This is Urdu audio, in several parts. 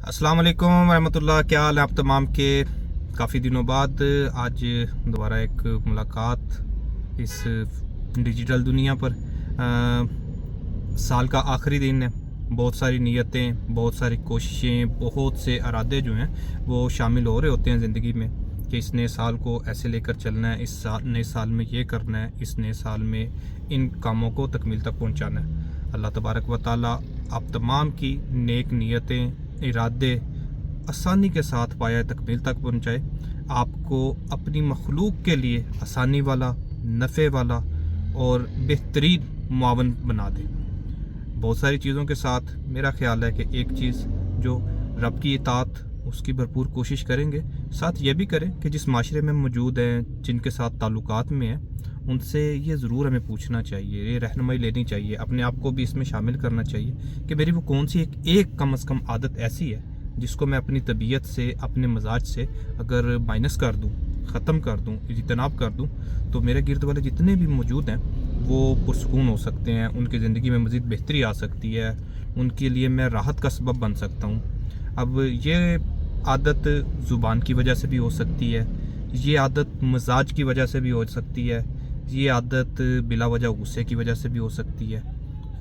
السلام علیکم ورحمۃ اللہ، کیا حال ہے آپ تمام کے؟ کافی دنوں بعد آج دوبارہ ایک ملاقات اس ڈیجیٹل دنیا پر۔ سال کا آخری دن ہے، بہت ساری نیتیں، بہت ساری کوششیں، بہت سے ارادے جو ہیں وہ شامل ہو رہے ہوتے ہیں زندگی میں کہ اس نئے سال کو ایسے لے کر چلنا ہے، اس نئے سال میں یہ کرنا ہے، اس نئے سال میں ان کاموں کو تکمیل تک پہنچانا ہے۔ اللہ تبارک و تعالیٰ آپ تمام کی نیک نیتیں، ارادے آسانی کے ساتھ پایہ تکمیل تک پہنچائے، آپ کو اپنی مخلوق کے لیے آسانی والا، نفع والا اور بہترین معاون بنا دے۔ بہت ساری چیزوں کے ساتھ میرا خیال ہے کہ ایک چیز جو رب کی اطاعت، اس کی بھرپور کوشش کریں گے، ساتھ یہ بھی کریں کہ جس معاشرے میں موجود ہیں، جن کے ساتھ تعلقات میں ہیں، ان سے یہ ضرور ہمیں پوچھنا چاہیے، یہ رہنمائی لینی چاہیے، اپنے آپ کو بھی اس میں شامل کرنا چاہیے کہ میری وہ کون سی ایک کم از کم عادت ایسی ہے جس کو میں اپنی طبیعت سے، اپنے مزاج سے اگر مائنس کر دوں، ختم کر دوں، اجتناب کر دوں، تو میرے گرد والے جتنے بھی موجود ہیں وہ پرسکون ہو سکتے ہیں، ان کی زندگی میں مزید بہتری آ سکتی ہے، ان کے لیے میں راحت کا سبب بن سکتا ہوں۔ اب یہ عادت زبان کی وجہ سے بھی ہو سکتی ہے، یہ عادت مزاج کی وجہ سے بھی ہو سکتی ہے، یہ عادت بلا وجہ غصے کی وجہ سے بھی ہو سکتی ہے،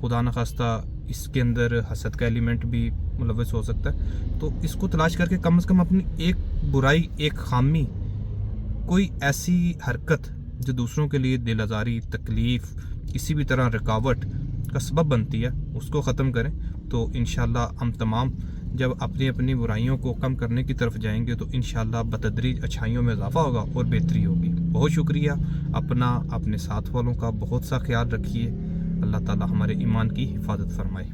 خدا نخواستہ اس کے اندر حسد کا ایلیمنٹ بھی ملوث ہو سکتا ہے۔ تو اس کو تلاش کر کے کم از کم اپنی ایک برائی، ایک خامی، کوئی ایسی حرکت جو دوسروں کے لیے دل آزاری، تکلیف، کسی بھی طرح رکاوٹ کا سبب بنتی ہے، اس کو ختم کریں تو انشاءاللہ ہم تمام جب اپنی اپنی برائیوں کو کم کرنے کی طرف جائیں گے تو انشاءاللہ بتدریج اچھائیوں میں اضافہ ہوگا اور بہتری ہوگی۔ بہت شکریہ، اپنا، اپنے ساتھ والوں کا بہت سا خیال رکھیے۔ اللہ تعالی ہمارے ایمان کی حفاظت فرمائے۔